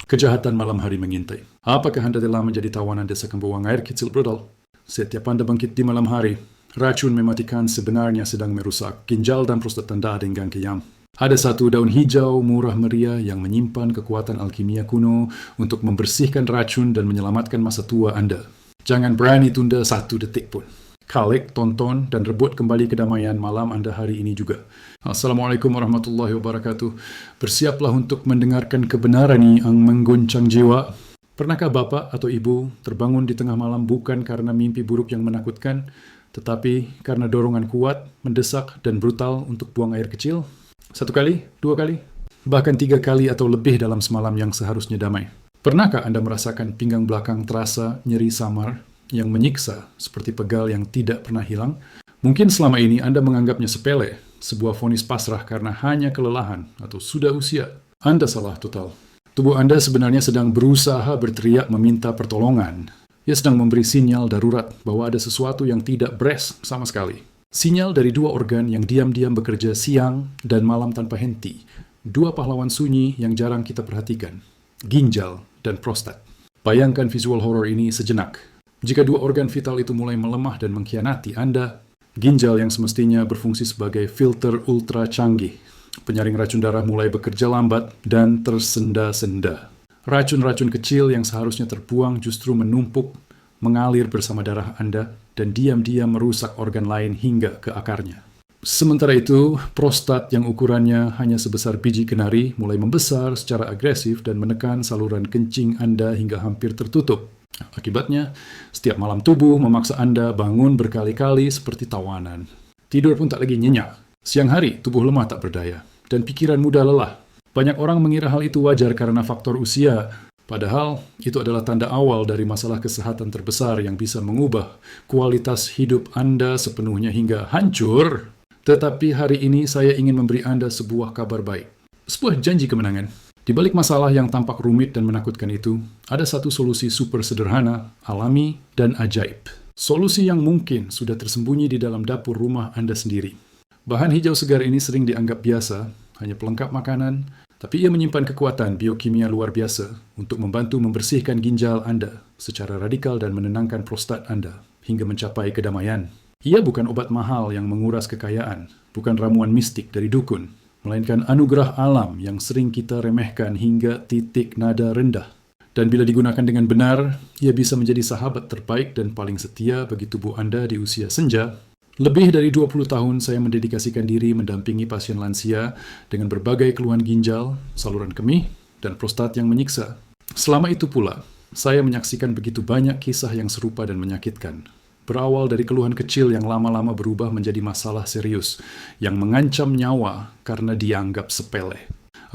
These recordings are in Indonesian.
Kejahatan malam hari mengintai. Apakah Anda telah menjadi tawanan desakan buang air kecil brutal? Setiap Anda bangkit di malam hari, racun mematikan sebenarnya sedang merusak ginjal dan prostat Anda dengan kejam. Ada satu daun hijau murah meriah yang menyimpan kekuatan alkimia kuno untuk membersihkan racun dan menyelamatkan masa tua Anda. Jangan berani tunda satu detik pun. Klik, tonton, dan rebut kembali kedamaian malam Anda hari ini juga. Assalamualaikum warahmatullahi wabarakatuh. Bersiaplah untuk mendengarkan kebenaran yang mengguncang jiwa. Pernahkah Bapak atau Ibu terbangun di tengah malam bukan karena mimpi buruk yang menakutkan, tetapi karena dorongan kuat, mendesak, dan brutal untuk buang air kecil? 1 kali, 2 kali, bahkan 3 kali atau lebih dalam semalam yang seharusnya damai. Pernahkah Anda merasakan pinggang belakang terasa nyeri samar yang menyiksa seperti pegal yang tidak pernah hilang? Mungkin selama ini Anda menganggapnya sepele, sebuah vonis pasrah karena hanya kelelahan atau sudah usia. Anda salah total. Tubuh Anda sebenarnya sedang berusaha berteriak meminta pertolongan. Ia sedang memberi sinyal darurat bahwa ada sesuatu yang tidak beres sama sekali. Sinyal dari 2 organ yang diam-diam bekerja siang dan malam tanpa henti. 2 pahlawan sunyi yang jarang kita perhatikan. Ginjal dan prostat. Bayangkan visual horor ini sejenak. Jika 2 organ vital itu mulai melemah dan mengkhianati Anda, ginjal yang semestinya berfungsi sebagai filter ultra canggih, penyaring racun darah mulai bekerja lambat dan tersenda-senda. Racun-racun kecil yang seharusnya terbuang justru menumpuk, mengalir bersama darah Anda, dan diam-diam merusak organ lain hingga ke akarnya. Sementara itu, prostat yang ukurannya hanya sebesar biji kenari mulai membesar secara agresif dan menekan saluran kencing Anda hingga hampir tertutup. Akibatnya, setiap malam tubuh memaksa Anda bangun berkali-kali seperti tawanan. Tidur pun tak lagi nyenyak. Siang hari, tubuh lemah tak berdaya, dan pikiran mudah lelah. Banyak orang mengira hal itu wajar karena faktor usia, padahal itu adalah tanda awal dari masalah kesehatan terbesar yang bisa mengubah kualitas hidup Anda sepenuhnya hingga hancur. Tetapi hari ini saya ingin memberi Anda sebuah kabar baik. Sebuah janji kemenangan. Di balik masalah yang tampak rumit dan menakutkan itu, ada satu solusi super sederhana, alami, dan ajaib. Solusi yang mungkin sudah tersembunyi di dalam dapur rumah Anda sendiri. Bahan hijau segar ini sering dianggap biasa, hanya pelengkap makanan, tapi ia menyimpan kekuatan biokimia luar biasa untuk membantu membersihkan ginjal Anda secara radikal dan menenangkan prostat Anda hingga mencapai kedamaian. Ia bukan obat mahal yang menguras kekayaan, bukan ramuan mistik dari dukun, melainkan anugerah alam yang sering kita remehkan hingga titik nada rendah. Dan bila digunakan dengan benar, ia bisa menjadi sahabat terbaik dan paling setia bagi tubuh Anda di usia senja. Lebih dari 20 tahun saya mendedikasikan diri mendampingi pasien lansia dengan berbagai keluhan ginjal, saluran kemih, dan prostat yang menyiksa. Selama itu pula, saya menyaksikan begitu banyak kisah yang serupa dan menyakitkan. Berawal dari keluhan kecil yang lama-lama berubah menjadi masalah serius yang mengancam nyawa karena dianggap sepele.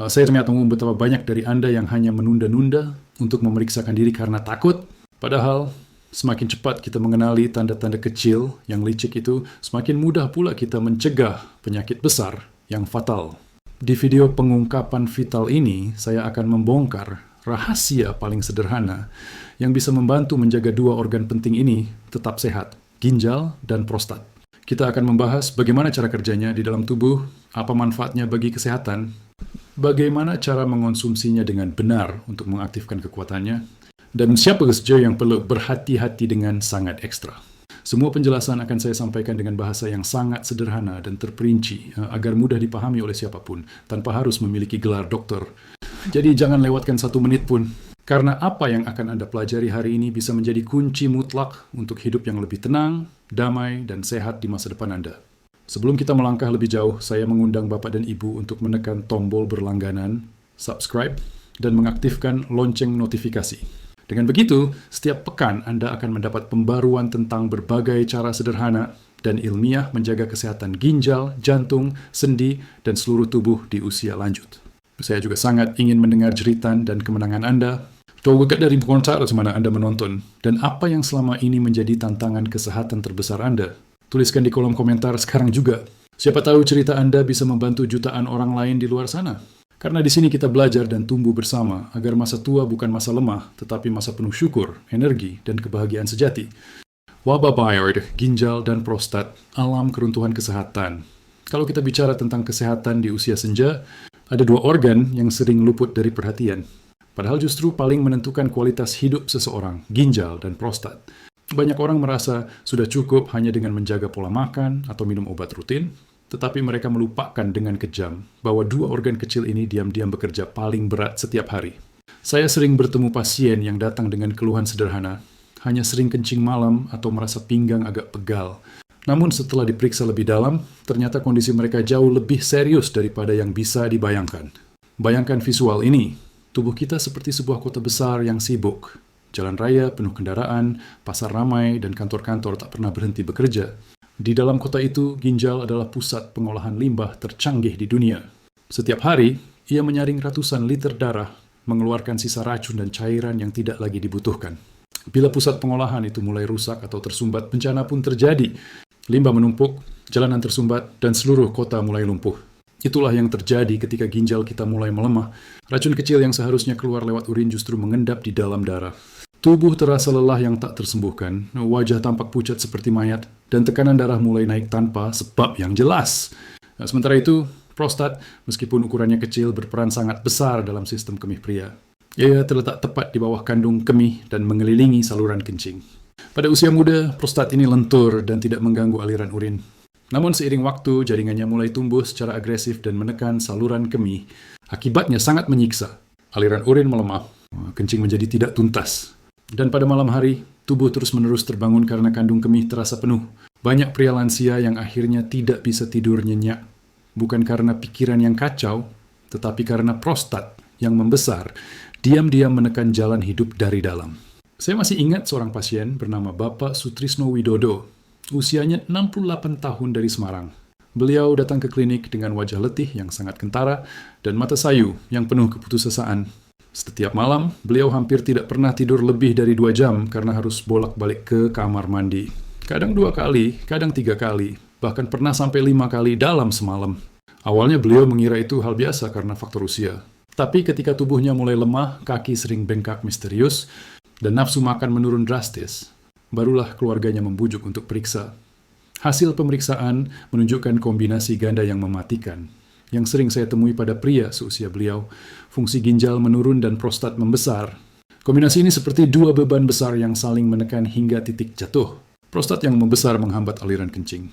Saya ternyata tahu betapa banyak dari Anda yang hanya menunda-nunda untuk memeriksakan diri karena takut. Padahal, semakin cepat kita mengenali tanda-tanda kecil yang licik itu, semakin mudah pula kita mencegah penyakit besar yang fatal. Di video pengungkapan vital ini, saya akan membongkar rahasia paling sederhana yang bisa membantu menjaga 2 organ penting ini tetap sehat, ginjal dan prostat. Kita akan membahas bagaimana cara kerjanya di dalam tubuh, apa manfaatnya bagi kesehatan, bagaimana cara mengonsumsinya dengan benar untuk mengaktifkan kekuatannya, dan siapa saja yang perlu berhati-hati dengan sangat ekstra. Semua penjelasan akan saya sampaikan dengan bahasa yang sangat sederhana dan terperinci agar mudah dipahami oleh siapapun tanpa harus memiliki gelar dokter. Jadi jangan lewatkan 1 menit pun, karena apa yang akan Anda pelajari hari ini bisa menjadi kunci mutlak untuk hidup yang lebih tenang, damai, dan sehat di masa depan Anda. Sebelum kita melangkah lebih jauh, saya mengundang Bapak dan Ibu untuk menekan tombol berlangganan, subscribe, dan mengaktifkan lonceng notifikasi. Dengan begitu, setiap pekan Anda akan mendapat pembaruan tentang berbagai cara sederhana dan ilmiah menjaga kesehatan ginjal, jantung, sendi, dan seluruh tubuh di usia lanjut. Saya juga sangat ingin mendengar jeritan dan kemenangan Anda. Coba dari komentar mana Anda menonton, dan apa yang selama ini menjadi tantangan kesehatan terbesar Anda. Tuliskan di kolom komentar sekarang juga. Siapa tahu cerita Anda bisa membantu jutaan orang lain di luar sana. Karena di sini kita belajar dan tumbuh bersama agar masa tua bukan masa lemah, tetapi masa penuh syukur, energi, dan kebahagiaan sejati. Wabah Bayard, ginjal, dan prostat, alam keruntuhan kesehatan. Kalau kita bicara tentang kesehatan di usia senja, ada 2 organ yang sering luput dari perhatian. Padahal justru paling menentukan kualitas hidup seseorang, ginjal dan prostat. Banyak orang merasa sudah cukup hanya dengan menjaga pola makan atau minum obat rutin, tetapi mereka melupakan dengan kejam bahwa dua organ kecil ini diam-diam bekerja paling berat setiap hari. Saya sering bertemu pasien yang datang dengan keluhan sederhana, hanya sering kencing malam atau merasa pinggang agak pegal. Namun setelah diperiksa lebih dalam, ternyata kondisi mereka jauh lebih serius daripada yang bisa dibayangkan. Bayangkan visual ini, tubuh kita seperti sebuah kota besar yang sibuk. Jalan raya penuh kendaraan, pasar ramai, dan kantor-kantor tak pernah berhenti bekerja. Di dalam kota itu, ginjal adalah pusat pengolahan limbah tercanggih di dunia. Setiap hari, ia menyaring ratusan liter darah, mengeluarkan sisa racun dan cairan yang tidak lagi dibutuhkan. Bila pusat pengolahan itu mulai rusak atau tersumbat, bencana pun terjadi. Limbah menumpuk, jalanan tersumbat, dan seluruh kota mulai lumpuh. Itulah yang terjadi ketika ginjal kita mulai melemah. Racun kecil yang seharusnya keluar lewat urin justru mengendap di dalam darah. Tubuh terasa lelah yang tak tersembuhkan, wajah tampak pucat seperti mayat, dan tekanan darah mulai naik tanpa sebab yang jelas. Sementara itu, prostat, meskipun ukurannya kecil, berperan sangat besar dalam sistem kemih pria. Ia terletak tepat di bawah kandung kemih dan mengelilingi saluran kencing. Pada usia muda, prostat ini lentur dan tidak mengganggu aliran urin. Namun seiring waktu, jaringannya mulai tumbuh secara agresif dan menekan saluran kemih. Akibatnya sangat menyiksa. Aliran urin melemah, kencing menjadi tidak tuntas. Dan pada malam hari, tubuh terus-menerus terbangun karena kandung kemih terasa penuh. Banyak pria lansia yang akhirnya tidak bisa tidur nyenyak. Bukan karena pikiran yang kacau, tetapi karena prostat yang membesar, diam-diam menekan jalan hidup dari dalam. Saya masih ingat seorang pasien bernama Bapak Sutrisno Widodo. Usianya 68 tahun dari Semarang. Beliau datang ke klinik dengan wajah letih yang sangat kentara dan mata sayu yang penuh keputusasaan. Setiap malam, beliau hampir tidak pernah tidur lebih dari 2 jam karena harus bolak-balik ke kamar mandi. Kadang 2 kali, kadang 3 kali, bahkan pernah sampai 5 kali dalam semalam. Awalnya beliau mengira itu hal biasa karena faktor usia. Tapi ketika tubuhnya mulai lemah, kaki sering bengkak misterius, dan nafsu makan menurun drastis, barulah keluarganya membujuk untuk periksa. Hasil pemeriksaan menunjukkan kombinasi ganda yang mematikan. Yang sering saya temui pada pria seusia beliau, fungsi ginjal menurun dan prostat membesar. Kombinasi ini seperti 2 beban besar yang saling menekan hingga titik jatuh. Prostat yang membesar menghambat aliran kencing.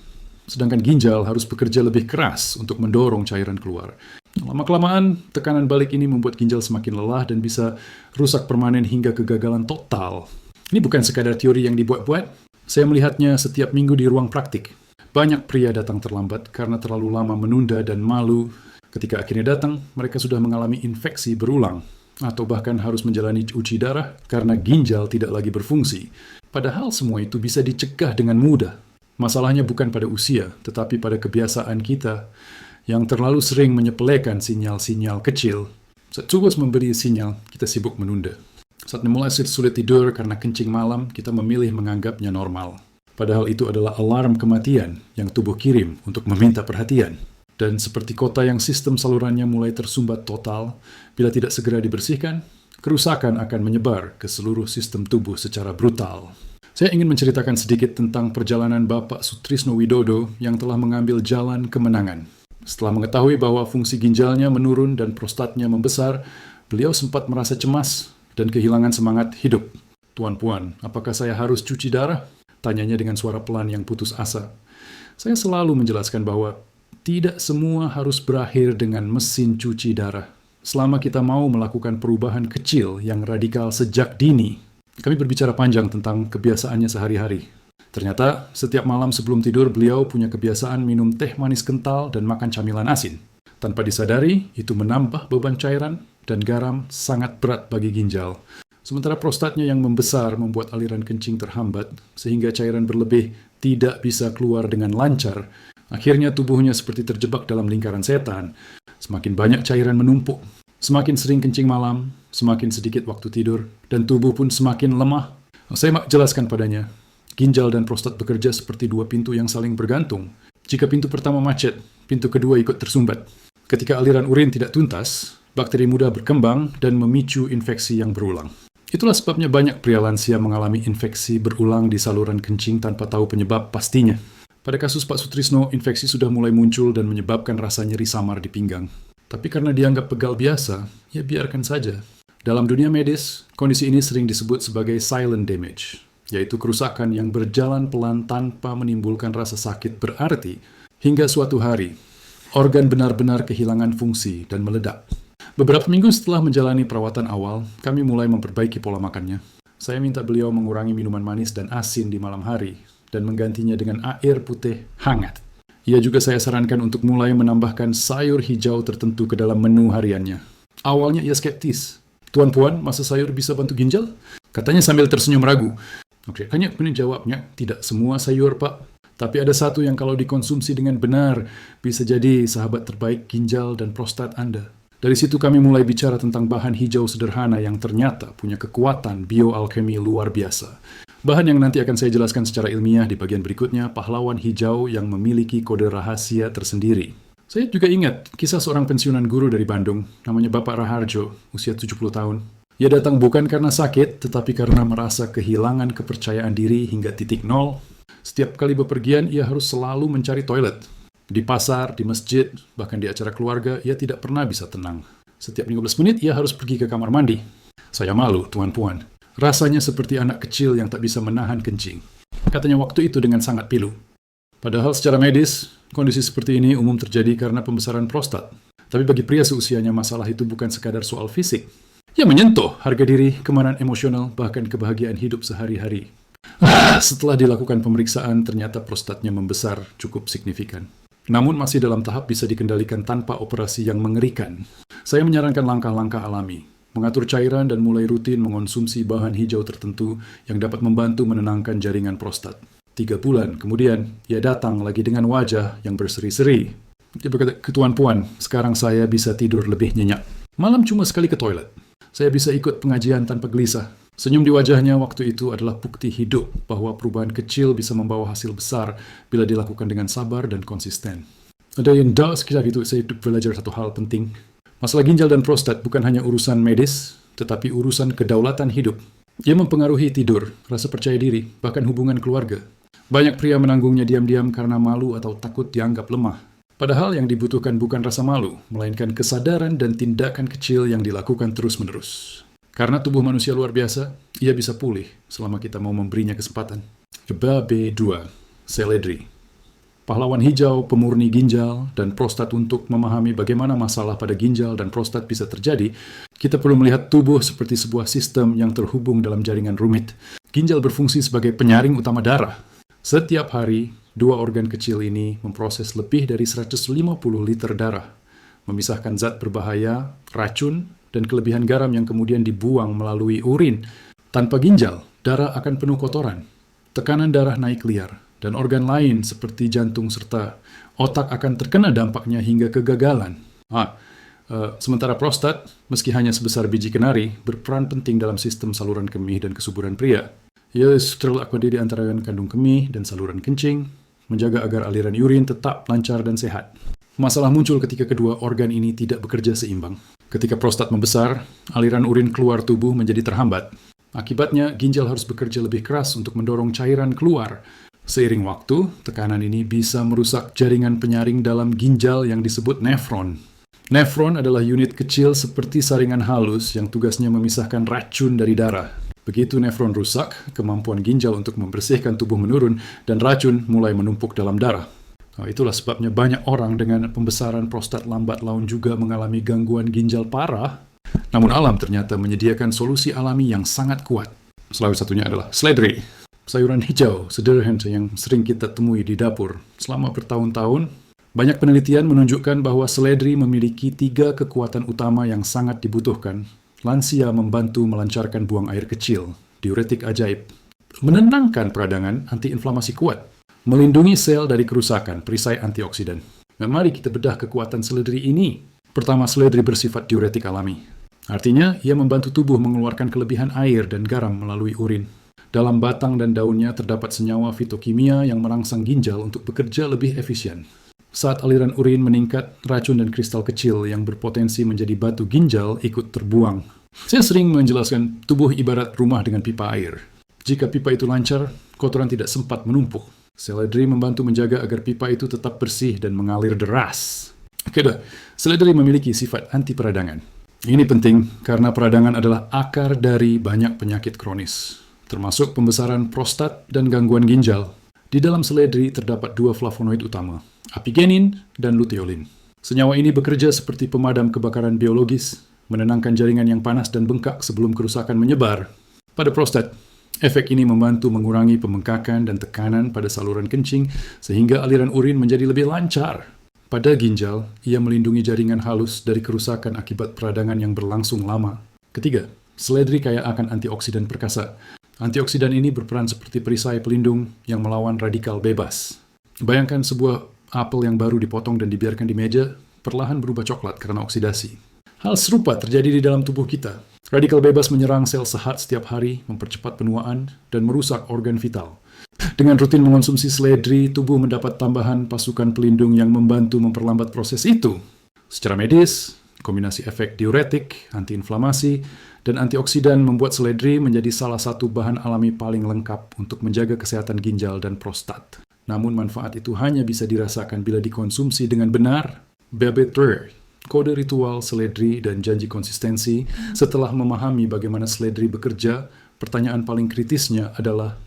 Sedangkan ginjal harus bekerja lebih keras untuk mendorong cairan keluar. Lama-kelamaan, tekanan balik ini membuat ginjal semakin lelah dan bisa rusak permanen hingga kegagalan total. Ini bukan sekadar teori yang dibuat-buat. Saya melihatnya setiap minggu di ruang praktik. Banyak pria datang terlambat karena terlalu lama menunda dan malu. Ketika akhirnya datang, mereka sudah mengalami infeksi berulang, atau bahkan harus menjalani uji darah karena ginjal tidak lagi berfungsi. Padahal semua itu bisa dicegah dengan mudah. Masalahnya bukan pada usia, tetapi pada kebiasaan kita yang terlalu sering menyepelekan sinyal-sinyal kecil. Saat tubuh memberi sinyal, kita sibuk menunda. Saat mulai sulit tidur karena kencing malam, kita memilih menganggapnya normal. Padahal itu adalah alarm kematian yang tubuh kirim untuk meminta perhatian. Dan seperti kota yang sistem salurannya mulai tersumbat total, bila tidak segera dibersihkan, kerusakan akan menyebar ke seluruh sistem tubuh secara brutal. Saya ingin menceritakan sedikit tentang perjalanan Bapak Sutrisno Widodo yang telah mengambil jalan kemenangan. Setelah mengetahui bahwa fungsi ginjalnya menurun dan prostatnya membesar, beliau sempat merasa cemas dan kehilangan semangat hidup. "Tuan-puan, apakah saya harus cuci darah?" Tanyanya dengan suara pelan yang putus asa. Saya selalu menjelaskan bahwa tidak semua harus berakhir dengan mesin cuci darah. Selama kita mau melakukan perubahan kecil yang radikal sejak dini, kami berbicara panjang tentang kebiasaannya sehari-hari. Ternyata, setiap malam sebelum tidur, beliau punya kebiasaan minum teh manis kental dan makan camilan asin. Tanpa disadari, itu menambah beban cairan dan garam sangat berat bagi ginjal. Sementara prostatnya yang membesar membuat aliran kencing terhambat, sehingga cairan berlebih tidak bisa keluar dengan lancar. Akhirnya tubuhnya seperti terjebak dalam lingkaran setan. Semakin banyak cairan menumpuk, semakin sering kencing malam, semakin sedikit waktu tidur, dan tubuh pun semakin lemah. Saya jelaskan padanya, ginjal dan prostat bekerja seperti 2 pintu yang saling bergantung. Jika pintu pertama macet, pintu kedua ikut tersumbat. Ketika aliran urin tidak tuntas, bakteri mudah berkembang dan memicu infeksi yang berulang. Itulah sebabnya banyak pria lansia mengalami infeksi berulang di saluran kencing tanpa tahu penyebab pastinya. Pada kasus Pak Sutrisno, infeksi sudah mulai muncul dan menyebabkan rasa nyeri samar di pinggang. Tapi karena dianggap pegal biasa, ya biarkan saja. Dalam dunia medis, kondisi ini sering disebut sebagai silent damage, yaitu kerusakan yang berjalan pelan tanpa menimbulkan rasa sakit berarti hingga suatu hari, organ benar-benar kehilangan fungsi dan meledak. Beberapa minggu setelah menjalani perawatan awal, kami mulai memperbaiki pola makannya. Saya minta beliau mengurangi minuman manis dan asin di malam hari dan menggantinya dengan air putih hangat. Ia juga saya sarankan untuk mulai menambahkan sayur hijau tertentu ke dalam menu hariannya. Awalnya ia skeptis. "Tuan-puan, masa sayur bisa bantu ginjal?" Katanya sambil tersenyum ragu. Oke, hanya kemudian jawabnya, "Tidak semua sayur, Pak. Tapi ada satu yang kalau dikonsumsi dengan benar, bisa jadi sahabat terbaik ginjal dan prostat Anda." Dari situ kami mulai bicara tentang bahan hijau sederhana yang ternyata punya kekuatan bioalkemi luar biasa. Bahan yang nanti akan saya jelaskan secara ilmiah di bagian berikutnya, pahlawan hijau yang memiliki kode rahasia tersendiri. Saya juga ingat kisah seorang pensiunan guru dari Bandung, namanya Bapak Raharjo, usia 70 tahun. Ia datang bukan karena sakit, tetapi karena merasa kehilangan kepercayaan diri hingga titik nol. Setiap kali bepergian, ia harus selalu mencari toilet. Di pasar, di masjid, bahkan di acara keluarga, ia tidak pernah bisa tenang. Setiap 15 menit, ia harus pergi ke kamar mandi. "Saya malu, tuan-puan. Rasanya seperti anak kecil yang tak bisa menahan kencing." Katanya waktu itu dengan sangat pilu. Padahal secara medis, kondisi seperti ini umum terjadi karena pembesaran prostat. Tapi bagi pria seusianya, masalah itu bukan sekadar soal fisik. Ia menyentuh harga diri, kemanan emosional, bahkan kebahagiaan hidup sehari-hari. Setelah dilakukan pemeriksaan, ternyata prostatnya membesar cukup signifikan. Namun masih dalam tahap bisa dikendalikan tanpa operasi yang mengerikan. Saya menyarankan langkah-langkah alami, mengatur cairan dan mulai rutin mengonsumsi bahan hijau tertentu yang dapat membantu menenangkan jaringan prostat. 3 bulan kemudian, ia datang lagi dengan wajah yang berseri-seri. Dia berkata, "Tuan-puan, sekarang saya bisa tidur lebih nyenyak. Malam cuma sekali ke toilet. Saya bisa ikut pengajian tanpa gelisah." Senyum di wajahnya waktu itu adalah bukti hidup bahwa perubahan kecil bisa membawa hasil besar bila dilakukan dengan sabar dan konsisten. Ada yang sekitar itu, saya belajar satu hal penting. Masalah ginjal dan prostat bukan hanya urusan medis, tetapi urusan kedaulatan hidup. Ia mempengaruhi tidur, rasa percaya diri, bahkan hubungan keluarga. Banyak pria menanggungnya diam-diam karena malu atau takut dianggap lemah. Padahal yang dibutuhkan bukan rasa malu, melainkan kesadaran dan tindakan kecil yang dilakukan terus-menerus. Karena tubuh manusia luar biasa, ia bisa pulih selama kita mau memberinya kesempatan. Coba B2, seledri. Pahlawan hijau, pemurni ginjal, dan prostat. Untuk memahami bagaimana masalah pada ginjal dan prostat bisa terjadi, kita perlu melihat tubuh seperti sebuah sistem yang terhubung dalam jaringan rumit. Ginjal berfungsi sebagai penyaring utama darah. Setiap hari, 2 organ kecil ini memproses lebih dari 150 liter darah, memisahkan zat berbahaya, racun, dan kelebihan garam yang kemudian dibuang melalui urin. Tanpa ginjal, darah akan penuh kotoran. Tekanan darah naik liar, dan organ lain seperti jantung serta otak akan terkena dampaknya hingga kegagalan. Sementara prostat, meski hanya sebesar biji kenari, berperan penting dalam sistem saluran kemih dan kesuburan pria. Ia terletak di antara kandung kemih dan saluran kencing, menjaga agar aliran urin tetap lancar dan sehat. Masalah muncul ketika kedua organ ini tidak bekerja seimbang. Ketika prostat membesar, aliran urin keluar tubuh menjadi terhambat. Akibatnya, ginjal harus bekerja lebih keras untuk mendorong cairan keluar. Seiring waktu, tekanan ini bisa merusak jaringan penyaring dalam ginjal yang disebut nefron. Nefron adalah unit kecil seperti saringan halus yang tugasnya memisahkan racun dari darah. Begitu nefron rusak, kemampuan ginjal untuk membersihkan tubuh menurun dan racun mulai menumpuk dalam darah. Itulah sebabnya banyak orang dengan pembesaran prostat lambat laun juga mengalami gangguan ginjal parah. Namun alam ternyata menyediakan solusi alami yang sangat kuat. Salah satunya adalah seledri, sayuran hijau sederhana yang sering kita temui di dapur. Selama bertahun-tahun, banyak penelitian menunjukkan bahwa seledri memiliki 3 kekuatan utama yang sangat dibutuhkan. Lansia membantu melancarkan buang air kecil, diuretik ajaib, menenangkan peradangan, antiinflamasi kuat, melindungi sel dari kerusakan, perisai antioksidan. Nah, mari kita bedah kekuatan seledri ini. Pertama, seledri bersifat diuretik alami. Artinya, ia membantu tubuh mengeluarkan kelebihan air dan garam melalui urin. Dalam batang dan daunnya terdapat senyawa fitokimia yang merangsang ginjal untuk bekerja lebih efisien. Saat aliran urin meningkat, racun dan kristal kecil yang berpotensi menjadi batu ginjal ikut terbuang. Saya sering menjelaskan tubuh ibarat rumah dengan pipa air. Jika pipa itu lancar, kotoran tidak sempat menumpuk. Seledri membantu menjaga agar pipa itu tetap bersih dan mengalir deras. Kedua, seledri memiliki sifat anti peradangan. Ini penting karena peradangan adalah akar dari banyak penyakit kronis, termasuk pembesaran prostat dan gangguan ginjal. Di dalam seledri terdapat dua flavonoid utama, apigenin dan luteolin. Senyawa ini bekerja seperti pemadam kebakaran biologis, menenangkan jaringan yang panas dan bengkak sebelum kerusakan menyebar. Pada prostat, efek ini membantu mengurangi pembengkakan dan tekanan pada saluran kencing sehingga aliran urin menjadi lebih lancar. Pada ginjal, ia melindungi jaringan halus dari kerusakan akibat peradangan yang berlangsung lama. Ketiga, seledri kaya akan antioksidan perkasa. Antioksidan ini berperan seperti perisai pelindung yang melawan radikal bebas. Bayangkan sebuah apel yang baru dipotong dan dibiarkan di meja, perlahan berubah coklat karena oksidasi. Hal serupa terjadi di dalam tubuh kita. Radikal bebas menyerang sel sehat setiap hari, mempercepat penuaan, dan merusak organ vital. Dengan rutin mengonsumsi seledri, tubuh mendapat tambahan pasukan pelindung yang membantu memperlambat proses itu. Secara medis, kombinasi efek diuretik, antiinflamasi, dan antioksidan membuat seledri menjadi salah satu bahan alami paling lengkap untuk menjaga kesehatan ginjal dan prostat. Namun manfaat itu hanya bisa dirasakan bila dikonsumsi dengan benar. Bebetre, kode ritual seledri dan janji konsistensi. Setelah memahami bagaimana seledri bekerja, pertanyaan paling kritisnya adalah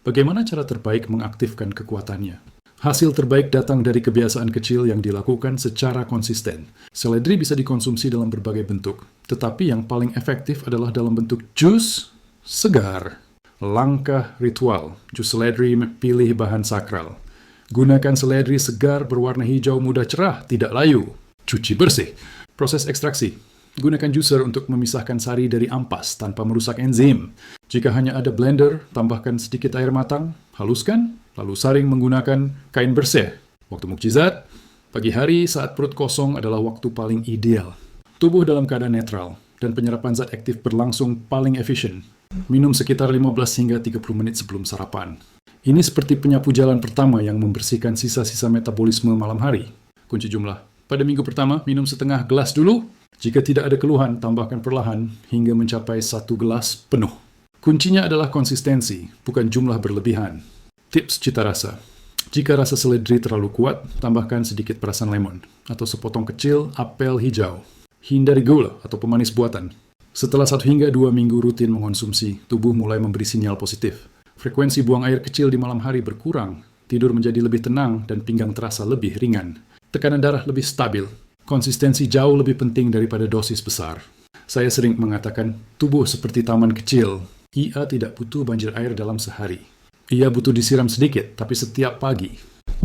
bagaimana cara terbaik mengaktifkan kekuatannya? Hasil terbaik datang dari kebiasaan kecil yang dilakukan secara konsisten. Seledri bisa dikonsumsi dalam berbagai bentuk, tetapi yang paling efektif adalah dalam bentuk jus segar. Langkah ritual, jus seledri pilih bahan sakral. Gunakan seledri segar berwarna hijau muda cerah, tidak layu. Cuci bersih. Proses ekstraksi. Gunakan juicer untuk memisahkan sari dari ampas tanpa merusak enzim. Jika hanya ada blender, tambahkan sedikit air matang, haluskan, lalu saring menggunakan kain bersih. Waktu mukjizat, pagi hari saat perut kosong adalah waktu paling ideal. Tubuh dalam keadaan netral, dan penyerapan zat aktif berlangsung paling efisien. Minum sekitar 15 hingga 30 menit sebelum sarapan. Ini seperti penyapu jalan pertama yang membersihkan sisa-sisa metabolisme malam hari. Kunci jumlah. Pada minggu pertama, minum setengah gelas dulu. Jika tidak ada keluhan, tambahkan perlahan hingga mencapai 1 gelas penuh. Kuncinya adalah konsistensi, bukan jumlah berlebihan. Tips cita rasa. Jika rasa seledri terlalu kuat, tambahkan sedikit perasan lemon atau sepotong kecil apel hijau. Hindari gula atau pemanis buatan. Setelah 1 hingga 2 minggu rutin mengonsumsi, tubuh mulai memberi sinyal positif. Frekuensi buang air kecil di malam hari berkurang, tidur menjadi lebih tenang, dan pinggang terasa lebih ringan. Tekanan darah lebih stabil. Konsistensi jauh lebih penting daripada dosis besar. Saya sering mengatakan, tubuh seperti taman kecil. Ia tidak butuh banjir air dalam sehari. Ia butuh disiram sedikit, tapi setiap pagi.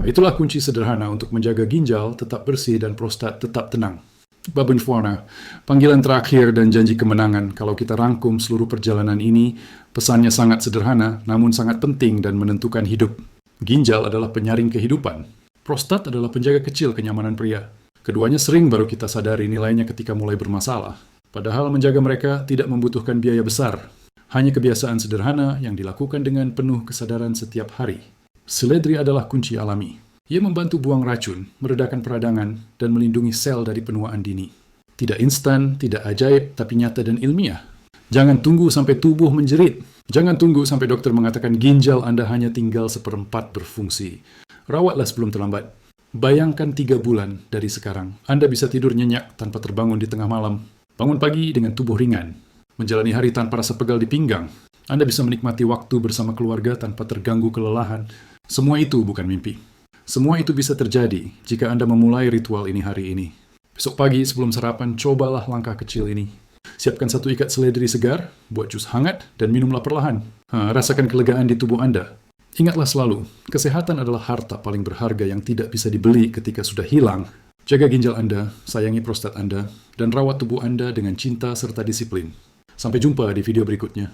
Itulah kunci sederhana untuk menjaga ginjal tetap bersih dan prostat tetap tenang. Babinforna, panggilan terakhir dan janji kemenangan. Kalau kita rangkum seluruh perjalanan ini, pesannya sangat sederhana, namun sangat penting dan menentukan hidup. Ginjal adalah penyaring kehidupan. Prostat adalah penjaga kecil kenyamanan pria. Keduanya sering baru kita sadari nilainya ketika mulai bermasalah. Padahal menjaga mereka tidak membutuhkan biaya besar. Hanya kebiasaan sederhana yang dilakukan dengan penuh kesadaran setiap hari. Seledri adalah kunci alami. Ia membantu buang racun, meredakan peradangan, dan melindungi sel dari penuaan dini. Tidak instan, tidak ajaib, tapi nyata dan ilmiah. Jangan tunggu sampai tubuh menjerit. Jangan tunggu sampai dokter mengatakan ginjal Anda hanya tinggal 1/4 berfungsi. Rawatlah sebelum terlambat. Bayangkan 3 bulan dari sekarang, Anda bisa tidur nyenyak tanpa terbangun di tengah malam. Bangun pagi dengan tubuh ringan. Menjalani hari tanpa rasa pegal di pinggang. Anda bisa menikmati waktu bersama keluarga tanpa terganggu kelelahan. Semua itu bukan mimpi. Semua itu bisa terjadi jika Anda memulai ritual ini hari ini. Besok pagi sebelum sarapan, cobalah langkah kecil ini. Siapkan 1 ikat seledri segar, buat jus hangat, dan minumlah perlahan. Rasakan kelegaan di tubuh Anda. Ingatlah selalu, kesehatan adalah harta paling berharga yang tidak bisa dibeli ketika sudah hilang. Jaga ginjal Anda, sayangi prostat Anda, dan rawat tubuh Anda dengan cinta serta disiplin. Sampai jumpa di video berikutnya.